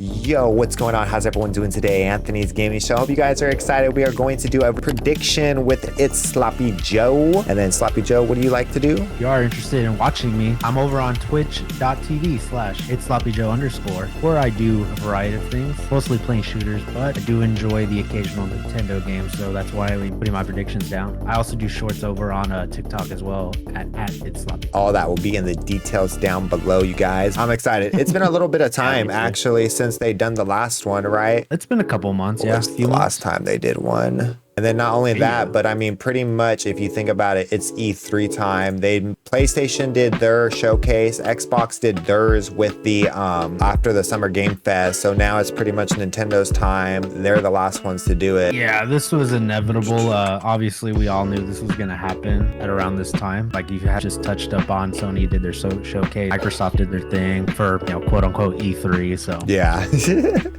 Yo, what's going on? How's everyone doing today? Anthony's Gaming Show. Hope you guys are excited. We are going to do a prediction with ItzSloppyoe. And then Sloppy Joe, what do you like to do? If you are interested in watching me, I'm over on twitch.tv/ItzSloppyJoe_, where I do a variety of things, mostly playing shooters, but I do enjoy the occasional Nintendo game, so that's why I'm putting my predictions down. I also do shorts over on TikTok as well at ItzSloppyoe. All that will be in the details down below, you guys. I'm excited. It's been a little bit of time, actually, since they done the last one, right? It's been a couple months, yeah. The last time they did one. And then not only that, but I mean, pretty much if you think about it, it's E3 time. PlayStation did their showcase, Xbox did theirs with the after the Summer Game Fest. So now it's pretty much Nintendo's time. They're the last ones to do it. Yeah, this was inevitable. Obviously, we all knew this was gonna happen at around this time. Like you had just touched up on, Sony did their showcase, Microsoft did their thing for quote unquote E3. So yeah,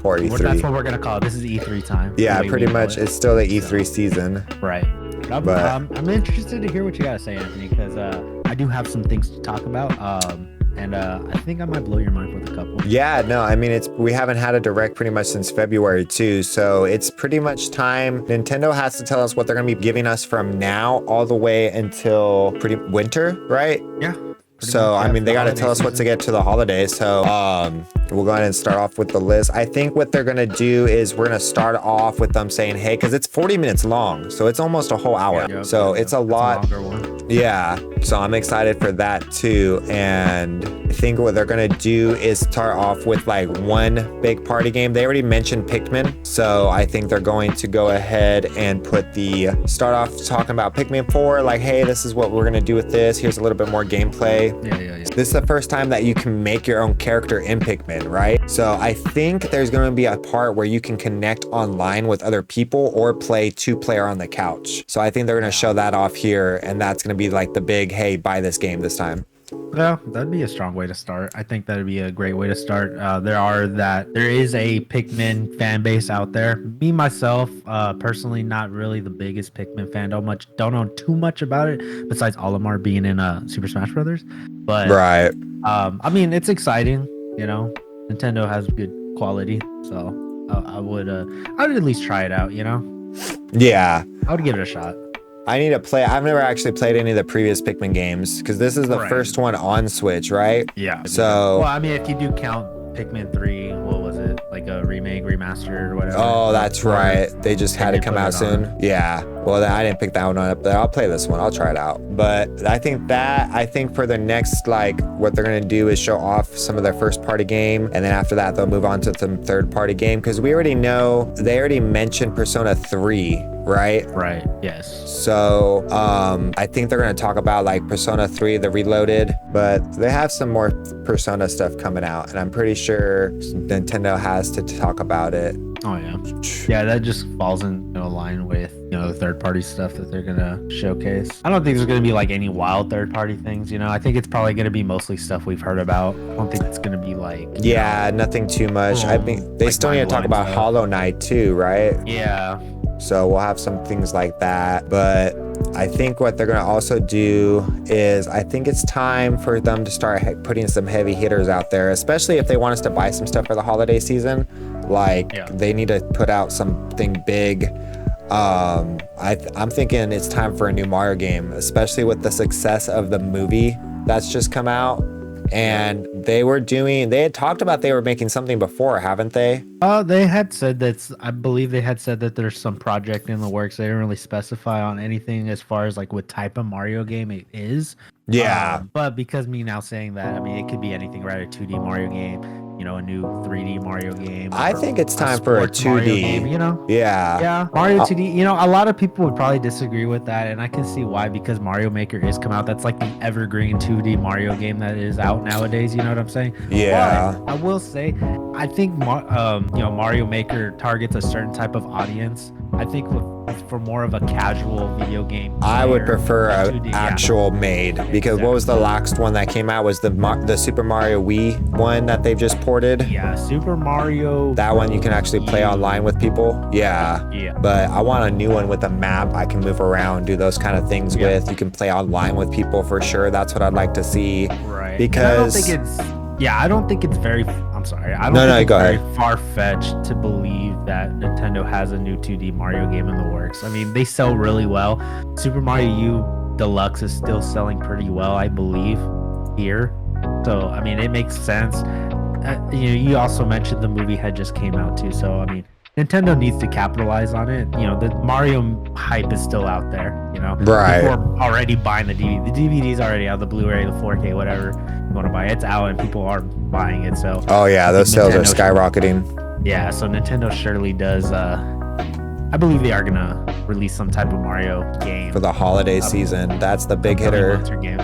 or E3. That's what we're gonna call it. This is E3 time. Yeah, pretty much. It's still the E3 season. Right. I'm interested to hear what you gotta say, Anthony, because I do have some things to talk about. And I think I might blow your mind with a couple. Yeah, no, I mean, we haven't had a direct pretty much since February too. So it's pretty much time. Nintendo has to tell us what they're going to be giving us from now all the way until pretty winter, right? Yeah. So, I mean, they got to tell us what to get to the holidays. So, we'll go ahead and start off with the list. I think what they're going to do is we're going to start off with them saying, hey, because it's 40 minutes long. So it's almost a whole hour. Yeah, so it's a lot. A longer one. Yeah. So I'm excited for that too. And I think what they're going to do is start off with like one big party game. They already mentioned Pikmin. So I think they're going to go ahead and start off talking about Pikmin 4. Like, hey, this is what we're going to do with this. Here's a little bit more gameplay. Yeah. This is the first time that you can make your own character in Pikmin, right? So I think there's going to be a part where you can connect online with other people or play 2-player on the couch. So I think they're going to show that off here, and that's going to be like the big, hey, buy this game this time. Yeah, that'd be a strong way to start. I think that'd be a great way to start. There is a Pikmin fan base out there. Me, myself, personally, not really the biggest Pikmin fan. Don't know too much about it, besides Olimar being in Super Smash Brothers. But right. I mean, it's exciting. Nintendo has good quality, so I would at least try it out. Yeah, I would give it a shot. I need to play. I've never actually played any of the previous Pikmin games because this is the first one on Switch, right? Yeah. So, well, I mean, if you do count Pikmin 3, what was it? Like a remake, remastered, or whatever. Oh, that's right. They just had it come out soon. Yeah. Well, I didn't pick that one up, but I'll play this one. I'll try it out. But I think for the next, what they're going to do is show off some of their first party game. And then after that, they'll move on to some third party game. Because we already know, they already mentioned Persona 3, right? Right, yes. So I think they're going to talk about Persona 3, the Reloaded. But they have some more Persona stuff coming out. And I'm pretty sure Nintendo has to talk about it. Oh, yeah. Yeah, that just falls in line with, the third-party stuff that they're going to showcase. I don't think there's going to be, any wild third-party things, I think it's probably going to be mostly stuff we've heard about. I don't think it's going to be yeah, nothing too much. I think they still need to talk about Hollow Knight, too, right? Yeah. So we'll have some things like that. But I think what they're going to also do is I think it's time for them to start putting some heavy hitters out there, especially if they want us to buy some stuff for the holiday season. They need to put out something big. I'm thinking it's time for a new Mario game, especially with the success of the movie that's just come out. And they had talked about they were making something before, haven't they? They had said I believe they had said that there's some project in the works. They didn't really specify on anything as far as what type of Mario game it is. Yeah. But because me now saying that, I mean, it could be anything, right? A 2D Mario game, a new 3D Mario game. I think it's time for a 2D game, Yeah. Yeah. Mario 2D, a lot of people would probably disagree with that, and I can see why, because Mario Maker is come out. That's the evergreen 2D Mario game that is out nowadays, you know what I'm saying? Yeah. But I will say, I think Mario Maker targets a certain type of audience. I think for more of a casual video game player, I would prefer an 2D, actual made, because what was the last one that came out was the Super Mario Wii one that they've just ported. Yeah, Super Mario. That one you can actually play online with people. Yeah. But I want a new one with a map I can move around, do those kind of things with. You can play online with people for sure. That's what I'd like to see. Right. Because I don't think it's very I'm sorry. I don't No, think go it's very ahead. far-fetched to believe that Nintendo has a new 2D Mario game in the works. I mean, they sell really well. Super Mario U Deluxe is still selling pretty well, I believe, here. So, I mean, it makes sense. You also mentioned the movie had just came out too. So, I mean, Nintendo needs to capitalize on it. The Mario hype is still out there. Right. People are already buying the DVD. The DVD's already out, the Blu-ray, the 4K, whatever you want to buy. It's out and people are buying it. So, Oh yeah, those sales are Nintendo skyrocketing. yeah, so Nintendo surely does. I believe they are gonna release some type of Mario game For the holiday season, that's the big upcoming hitter. months or game.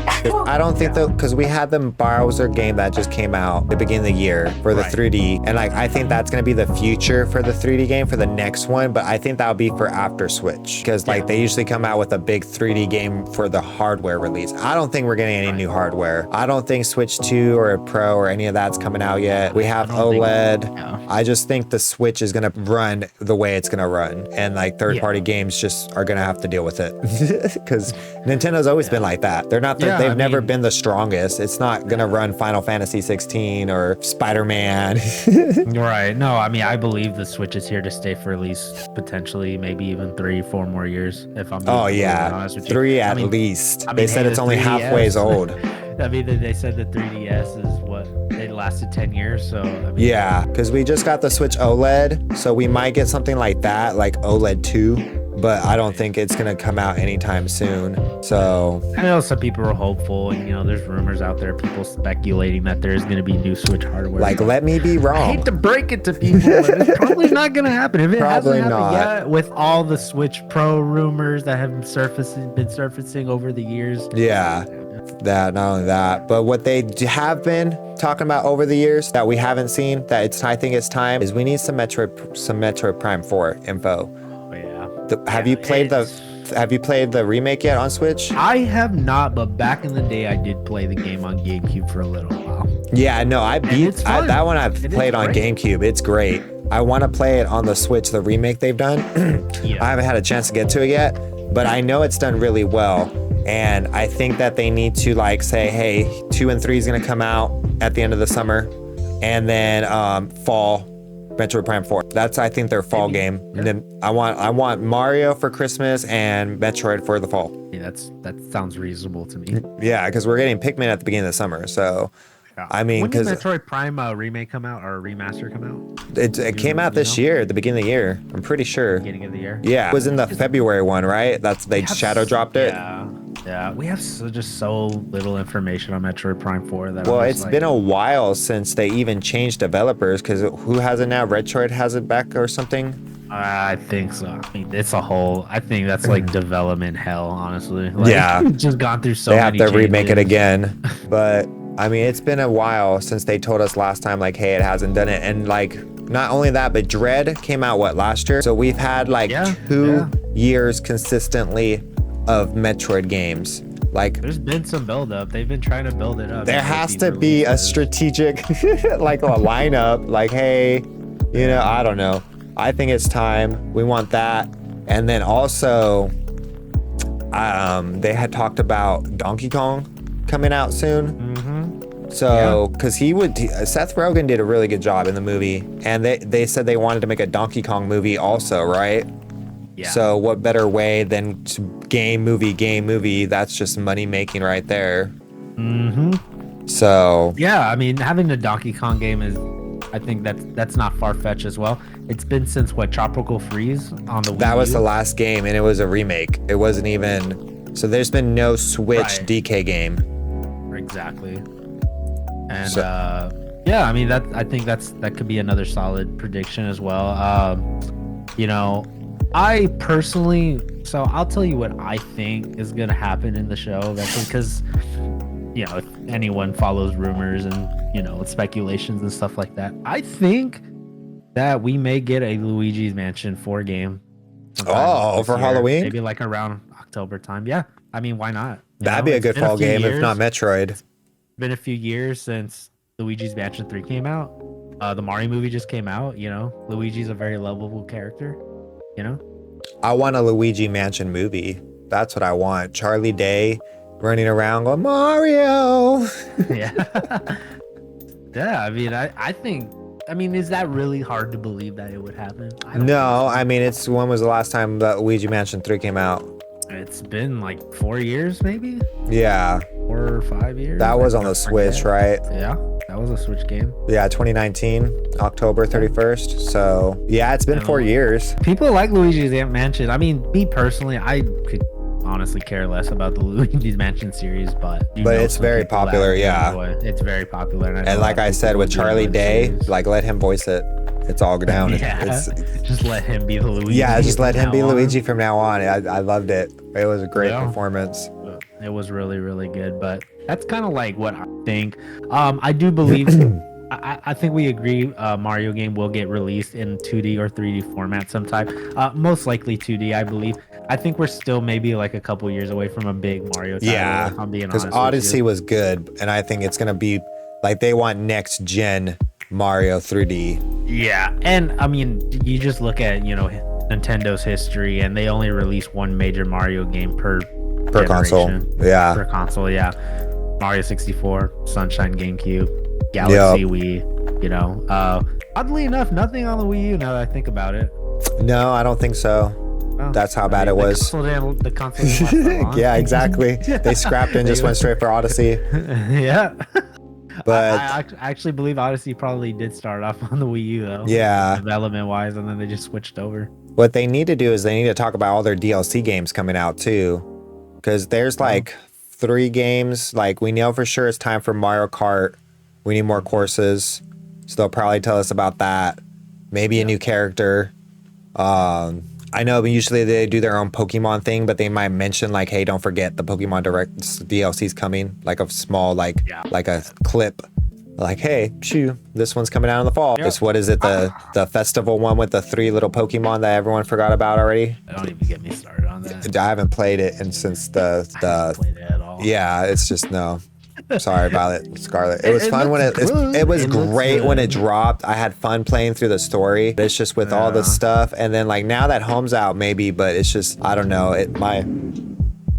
I don't think though, because we had the Bowser game that just came out at the beginning of the year for the Right. 3D, and like I think that's gonna be the future for the 3D game for the next one. But I think that'll be for after Switch, because like they usually come out with a big 3D game for the hardware release. I don't think we're getting any new hardware. I don't think Switch 2 or Pro or any of that's coming out yet. We have OLED. I just think the Switch is gonna run the way it's gonna run, and like third-party games just are gonna have to deal with it, because Nintendo's always been like that. They're not. They've never been the strongest. It's not gonna run Final Fantasy 16 or Spider-Man. Right. No, I mean, I believe the Switch is here to stay for at least potentially maybe even 3-4 more years. If I'm being completely honest with you. 3 at least. They said it's the only 3DS halfway old. I mean, they said the 3DS is what they lasted 10 years. So I mean, yeah, because we just got the Switch OLED, so we might get something like that, like OLED 2. But I don't think it's gonna come out anytime soon. So I know some people are hopeful, and there's rumors out there, people speculating that there's gonna be new Switch hardware. Like, let me be wrong. I hate to break it to people, but it's probably not gonna happen. If it Probably hasn't happened not. yet, with all the Switch Pro rumors that have been surfacing over the years. Yeah. That, not only that, but what they have been talking about over the years that we haven't seen, that I think it's time, is we need some Metroid Prime 4 info. Oh yeah. Have you played the remake yet on Switch? I have not, but back in the day, I did play the game on GameCube for a little while. Yeah, no, I beat that one. I've played on great. GameCube. It's great. I want to play it on the Switch, the remake they've done. Yeah. I haven't had a chance to get to it yet, but I know it's done really well. And I think that they need to like say, hey, 2 and 3 is gonna come out at the end of the summer, and then fall, Metroid Prime 4. That's, I think, their fall game. Yeah. And then I want Mario for Christmas and Metroid for the fall. Yeah, that sounds reasonable to me. Yeah, because we're getting Pikmin at the beginning of the summer, so. I mean, when did Metroid Prime remake come out, or remaster come out? It came out this year, at the beginning of the year. I'm pretty sure. Beginning of the year. Yeah, it was in the February one, right? They shadow dropped it. Yeah. We have just so little information on Metroid Prime 4 that. Well, it's been a while since they even changed developers, because who has it now? Retroid has it back or something? I think so. I mean, it's a whole. I think that's like development hell, honestly. Like, yeah, just gone through so many. They They have to remake it again, but. I mean, it's been a while since they told us last time, like, hey, it hasn't done it. And like, not only that, but Dread came out last year. So we've had like 2 years consistently of Metroid games. Like, there's been some build up. They've been trying to build it up. There has to be a strategic, like, a lineup. Like, hey, I don't know. I think it's time. We want that. And then also, they had talked about Donkey Kong coming out soon. So, because Seth Rogen did a really good job in the movie, and they said they wanted to make a Donkey Kong movie also, right? Yeah. So what better way than game movie? That's just money making right there. So yeah, I mean, having a Donkey Kong game is, I think that's not far fetched as well. It's been since Tropical Freeze on the Wii That was U. the last game, and it was a remake. It wasn't even. So there's been no Switch DK game. Exactly. And yeah, I mean, I think that could be another solid prediction as well. I personally, so I'll tell you what I think is gonna happen in the show eventually, because if anyone follows rumors and speculations and stuff like that, I think that we may get a Luigi's Mansion 4 game. For Halloween? Maybe like around October time. Yeah, I mean, why not? That'd be a good fall game, if not Metroid. Been a few years since Luigi's Mansion 3 came out. The Mario movie just came out. Luigi's a very lovable character. I want a Luigi Mansion movie. That's what I want. Charlie Day running around going, Mario. Yeah. Yeah, I mean, I think, I mean, is that really hard to believe that it would happen? I don't think No, so. I mean, when was the last time that Luigi Mansion 3 came out? It's been like 4 years, maybe Yeah, 4 or 5 years. that was on I the Switch, forget. right? Yeah, that was a Switch game. Yeah, 2019, October 31st. So yeah, it's been And 4 years. people like Luigi's Mansion. I mean, me personally, I could honestly care less about the Luigi's Mansion series, but It's some very people that popular, do yeah. enjoy it. It's very popular, and, I know And a lot like of I people said, with do Charlie enjoy the Day, series. like let him voice it. It's all down. Yeah, just let him be the Luigi. Yeah, just let from him be now on. Luigi from now on. I loved it. It was a great Yeah. performance. It was really, really good. But that's kind of like what I think. I do believe. I think we agree. Mario game will get released in 2D or 3D format sometime. Most likely 2D, I believe. I think we're still maybe like a couple years away from a big Mario title. Yeah, if I'm being because honest with Odyssey you. was good, and I think it's gonna be like they want next gen Mario 3D. Yeah, and I mean, you just look at Nintendo's history, and they only release one major Mario game per console. generation. Yeah. Per console, yeah. Mario 64, Sunshine GameCube, Galaxy Wii. Oddly enough, nothing on the Wii U. Now that I think about it. No, I don't think so. Well, That's how bad it the was. The console didn't last that long. Yeah, exactly. They scrapped it and just went straight for Odyssey. Yeah. But I actually believe Odyssey probably did start off on the Wii U though. yeah, Development wise, and then they just switched over. what they need to do is they need to talk about all their DLC games coming out too, because there's like 3 games. Like we know for sure it's time for Mario Kart. We need more courses, so they'll probably tell us about that. Maybe a new character. I know, but usually they do their own Pokemon thing, but they might mention like, "Hey, don't forget the Pokemon Direct DLC's coming." Like a small, like a clip, like, "Hey, shoo, this one's coming out in the fall." Yep. It's what is it, the festival one with the 3 little Pokemon that everyone forgot about already? Don't even get me started on that. I haven't played it and since I haven't played it at all. yeah, it's just no. Sorry about it, Scarlet. It was It fun when looks good. it was It looks great when good. it dropped. I had fun playing through the story. It's just with all the Yeah. stuff, and then like now that Home's out, maybe, but it's just I don't know.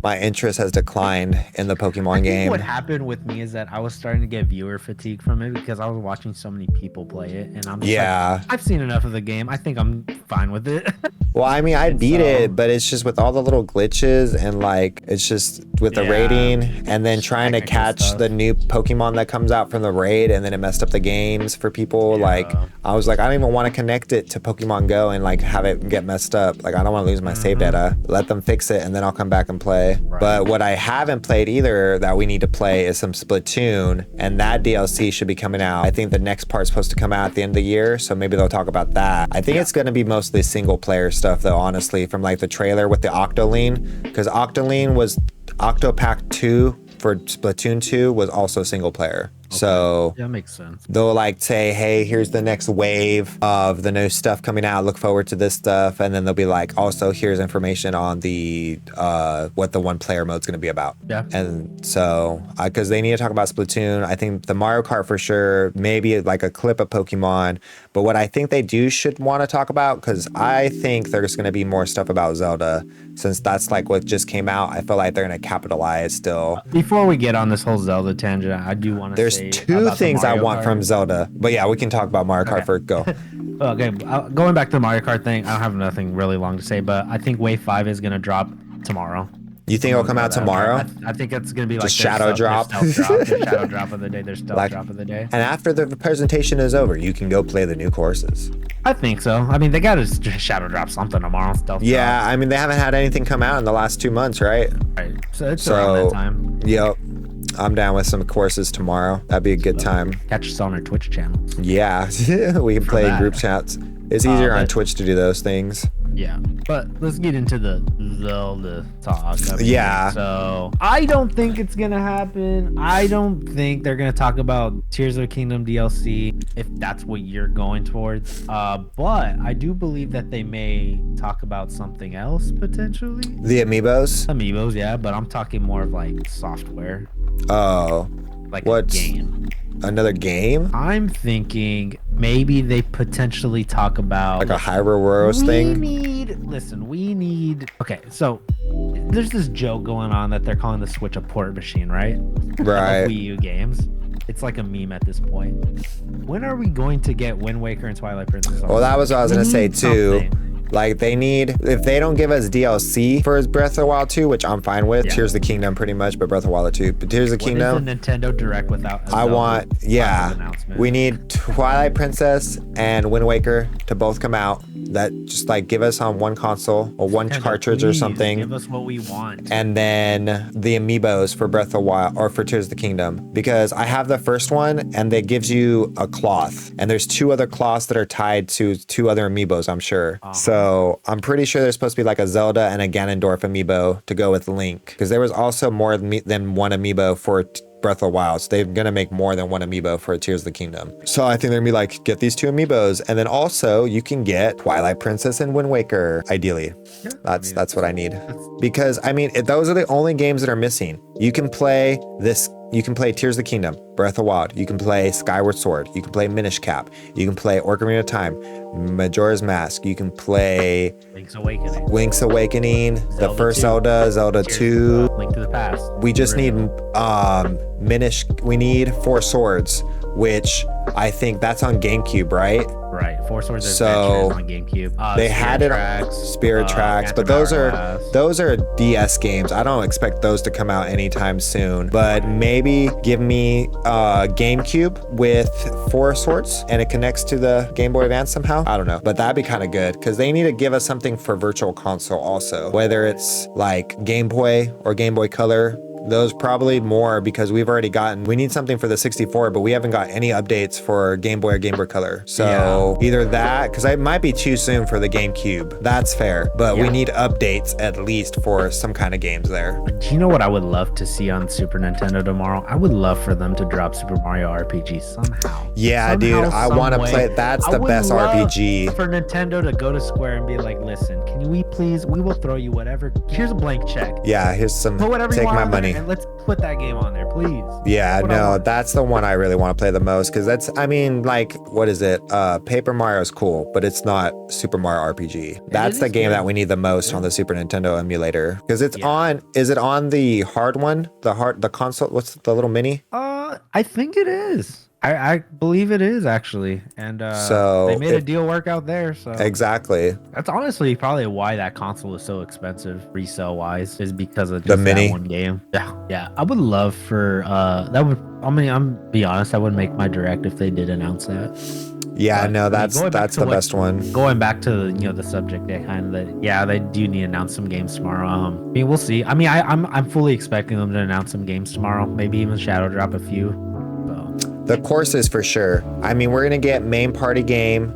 My interest has declined in the Pokemon I think game. what happened with me is that I was starting to get viewer fatigue from it because I was watching so many people play it, and I'm just Yeah. like, I've seen enough of the game. I think I'm fine with it. Well, I mean, I And beat so- it, but it's just with all the little glitches and like it's just with the Yeah. rating and then trying to Technical catch stuff. the new Pokemon that comes out from the raid and then it messed up the games for people. Yeah. Like I was like, I don't even want to connect it to Pokemon Go and like have it get messed up. Like I don't want to lose my save data. Let them fix it and then I'll come back and play. Right. But what I haven't played either that we need to play is some Splatoon, and that DLC should be coming out. I think the next part's supposed to come out at the end of the year, so maybe they'll talk about that. I think it's going to be mostly single player stuff though, honestly, from like the trailer with the Octoling, because Octoling was Octopack 2 for Splatoon 2 was also single player. So That makes sense. they'll like say, hey, here's the next wave of the new stuff coming out. Look forward to this stuff. And then they'll be like, also, here's information on the what the 1-player mode's going to be about. Yeah. And so, because they need to talk about Splatoon, I think the Mario Kart for sure, maybe like a clip of Pokemon. But what I think they should want to talk about, because I think there's going to be more stuff about Zelda, since that's like what just came out. I feel like they're going to capitalize still. Before we get on this whole Zelda tangent, I do want to There's say 2 about the things I Mario want Kart. from Zelda. But yeah, we can talk about Mario Kart Okay. first. Go. Okay, going back to the Mario Kart thing, I don't have nothing really long to say, but I think Wave 5 is going to drop tomorrow. You think it'll come out tomorrow? I think it's going to be like Just shadow drop? Their shadow drop of the day. Their stealth Like- drop of the day. And after the presentation is over, you can go play the new courses. I think so. I mean, they got to shadow drop something tomorrow. Stealth Yeah, I mean, they haven't had anything come out in the last 2 months, right? drop. Right. So it's around that time. Yep. I'm down with some courses tomorrow. That'd be a good time. Catch us on our Twitch channel. Yeah, we can play in that. group chats. It's easier on but- Twitch to do those things. Yeah, but let's get into the Zelda talk. I mean, Yeah. So I don't think it's gonna happen. I don't think they're gonna talk about Tears of the Kingdom DLC if that's what you're going towards. But I do believe that they may talk about something else potentially. The amiibos? Amiibos, yeah, but I'm talking more of like software, Oh, like What's- a game. another game? I'm thinking maybe they potentially talk about Like a Hyrule Warriors thing? We need. Okay, so there's this joke going on that they're calling the Switch a port machine, right? Right. Of Wii U games. it's like a meme at this point. When are we going to get Wind Waker and Twilight Princess? Well, that was what I was gonna say too. Something. Like they need, if they don't give us DLC for Breath of the Wild 2, which I'm fine with. Yeah. Tears of the Kingdom pretty much, but Breath of the Wild 2. But Tears of the Kingdom. What is the Nintendo Direct without? I want, yeah. We need Twilight Princess and Wind Waker to both come out. That just like give us on one console or one cartridge or something. Give us what we want. And then the amiibos for Breath of the Wild or for Tears of the Kingdom, because I have the first one and it gives you a cloth, and there's 2 other cloths that are tied to 2 other amiibos, I'm sure. So I'm pretty sure there's supposed to be like a Zelda and a Ganondorf amiibo to go with Link, because there was also more than one amiibo for Breath of the Wild. So they're gonna make more than one amiibo for Tears of the Kingdom. So I think they're gonna be like, get these 2 amiibos, and then also you can get Twilight Princess and Wind Waker. Ideally, that's what I need, because I mean those are the only games that are missing. You can play this. You can play Tears of the Kingdom, Breath of the Wild. You can play Skyward Sword. You can play Minish Cap. You can play Ocarina of Time, Majora's Mask. You can play Link's Awakening. Link's Awakening, Zelda the first 2. Zelda, Zelda 2. Link to the Past. We just need we need 4 Swords, which I think that's on GameCube, right? Right, 4 Swords of So, Adventures on GameCube. They had it on Spirit Tracks, but those are DS games. I don't expect those to come out anytime soon. But maybe give me GameCube with 4 Swords and it connects to the Game Boy Advance somehow. I don't know, but that'd be kind of good, because they need to give us something for Virtual Console also, whether it's like Game Boy or Game Boy Color. Those probably more, because we need something for the 64, but we haven't got any updates for Game Boy or Game Boy Color. So either that, because it might be too soon for the GameCube. That's fair, but we need updates at least for some kind of games there. Do you know what I would love to see on Super Nintendo tomorrow? I would love for them to drop Super Mario RPG somehow. Yeah, dude, I want to play. That's the best RPG. For Nintendo to go to Square and be like, listen, we will throw you whatever. Here's a blank check. Yeah, here's some. Put whatever take you want my money. And let's put that game on there, please. Yeah, no, that's the one I really want to play the most, because that's, I mean, like, what is it? Paper Mario is cool, but it's not Super Mario RPG. That's the game that we need the most on the Super Nintendo emulator, because it's on. Is it on the hard one? The console? What's the little mini? I think it is. I believe it is actually, and so they made a deal work out there. So exactly, that's honestly probably why that console is so expensive resale wise, is because of just the mini that one game. Yeah. I would love for that would. I mean, I'm be honest, I would make my direct if they did announce that. Yeah, no, that's the best one. Going back to the subject, they they do need to announce some games tomorrow. I mean, we'll see. I mean, I'm fully expecting them to announce some games tomorrow. Maybe even shadow drop a few. The courses for sure. I mean, we're gonna get main party game,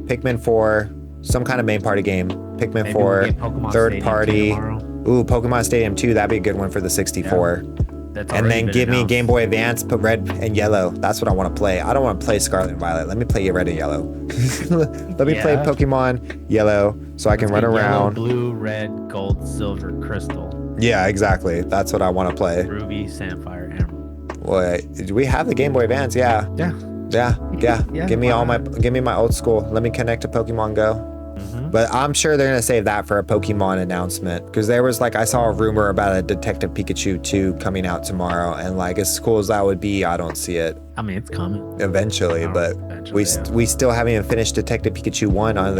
Pikmin 4, some kind of main party game, Pikmin Maybe 4, we'll third party. Ooh, Pokemon Stadium 2, that'd be a good one for the 64. Yeah, and then give me Game Boy Advance, put red and yellow. That's what I want to play. I don't want to play Scarlet and Violet. Let me play red and yellow. Let me play Pokemon Yellow so I can run around. Yellow, blue, red, gold, silver, crystal. Yeah, exactly. That's what I want to play. Ruby, sapphire, emerald. Well, do we have the Game Boy Advance? Yeah. Give me my old school. Let me connect to Pokemon Go. But I'm sure they're gonna save that for a Pokemon announcement, because there was I saw a rumor about a Detective Pikachu 2 coming out tomorrow, and as cool as that would be, I don't see it. I mean, it's coming Eventually, we still haven't even finished Detective Pikachu 1 on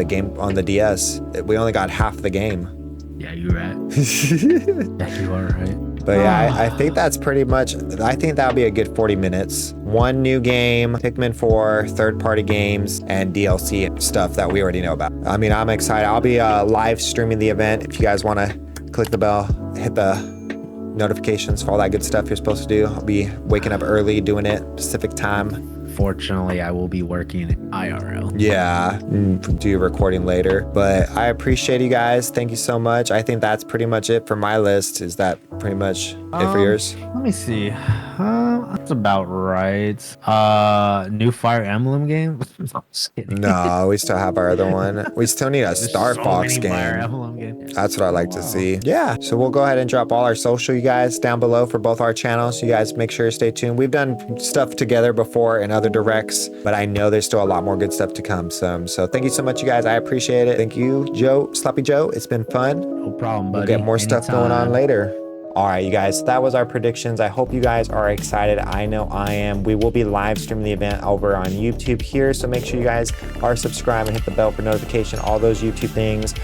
the DS. We only got half the game. Yeah, you're right. Yeah, you are right. But yeah, I think that's pretty much, I think that'll be a good 40 minutes. One new game, Pikmin 4, third-party games, and DLC stuff that we already know about. I mean, I'm excited. I'll be live streaming the event. If you guys want to click the bell, hit the notifications for all that good stuff you're supposed to do. I'll be waking up early, doing it Pacific time. Fortunately, I will be working IRL. Yeah, do your recording later. But I appreciate you guys. Thank you so much. I think that's pretty much it for my list. Is that pretty much it for yours? Let me see. That's about right. New Fire Emblem game? I'm just kidding. No, we still have our other one. We still need a Star Fox game. Fire Emblem games. That's what I like to see. Yeah, so we'll go ahead and drop all our social, you guys, down below for both our channels. You guys make sure to stay tuned. We've done stuff together before in other directs, but I know there's still a lot more good stuff to come. So thank you so much, you guys. I appreciate it. Thank you, Sloppy Joe. It's been fun. No problem, buddy. We'll get more stuff going on later. All right, you guys, that was our predictions. I hope you guys are excited. I know I am. We will be live streaming the event over on YouTube here, so make sure you guys are subscribed and hit the bell for notification, all those YouTube things.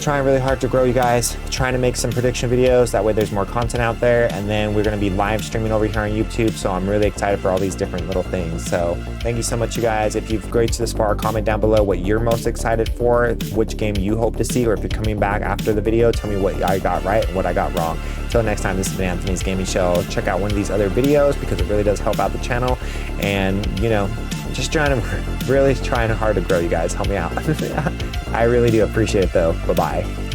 Trying really hard to grow, you guys. Trying to make some prediction videos. That way there's more content out there. And then we're going to be live streaming over here on YouTube. So I'm really excited for all these different little things. So thank you so much, you guys. If you've graded this far, comment down below what you're most excited for, which game you hope to see, or if you're coming back after the video, tell me what I got right and what I got wrong. Until next time, this has been Anthony's Gaming Shell. Check out one of these other videos because it really does help out the channel. And, you know, just really trying hard to grow, you guys. Help me out. I really do appreciate it, though. Bye-bye.